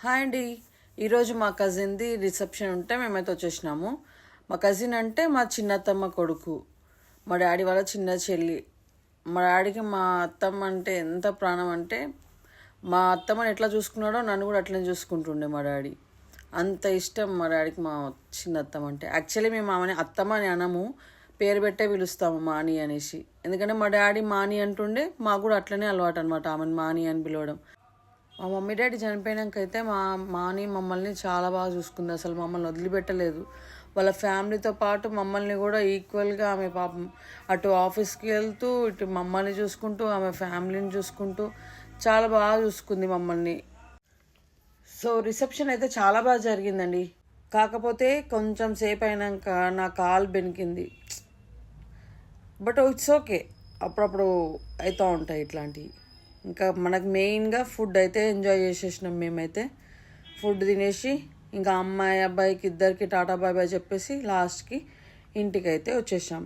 Hi అండి. ఈరోజు మా కజిన్ది రిసెప్షన్ ఉంటే మేమైతే వచ్చేసినాము. మా కజిన్ అంటే మా చిన్నత్తమ్మ కొడుకు, మా డాడీ వాళ్ళ చిన్న చెల్లి. మా డాడీకి మా అత్తమ్మ అంటే ఎంత ప్రాణం అంటే, మా అత్తమ్మని ఎట్లా చూసుకున్నాడో నన్ను కూడా అట్లనే చూసుకుంటుండే మా డాడీ. అంత ఇష్టం మా డాడీకి మా చిన్నత్తమ్మ అంటే. యాక్చువల్లీ మేము ఆమెని అత్తమ్మ అని అనము, పేరు పెట్టే పిలుస్తాము మాని అనేసి. ఎందుకంటే మా డాడీ మాని అంటుండే, మాకు కూడా అట్లనే అలవాటు అనమాట ఆమెను మాని అని పిలవడం. మా మమ్మీ డాడీ చనిపోయినాకైతే మా మాని మమ్మల్ని చాలా బాగా చూసుకుంది. అసలు మమ్మల్ని వదిలిపెట్టలేదు. వాళ్ళ ఫ్యామిలీతో పాటు మమ్మల్ని కూడా ఈక్వల్గా ఆమె పాపం అటు ఆఫీస్కి వెళ్తూ ఇటు మమ్మల్ని చూసుకుంటూ ఆమె ఫ్యామిలీని చూసుకుంటూ చాలా బాగా చూసుకుంది మమ్మల్ని. సో రిసెప్షన్ అయితే చాలా బాగా జరిగిందండి. కాకపోతే కొంచెం సేపు అయినాక నా కాలు బెనికింది. బట్ ఇట్స్ ఓకే, అప్పుడప్పుడు అవుతూ ఉంటాయి ఇట్లాంటివి. ఇంకా మనకు మెయిన్గా ఫుడ్ అయితే ఎంజాయ్ చేసేసినాం. మేమైతే ఫుడ్ తినేసి ఇంకా అమ్మాయి అబ్బాయికి ఇద్దరికి టాటా బాయ్ బాయ్ చెప్పేసి లాస్ట్కి ఇంటికి అయితే వచ్చేసాం.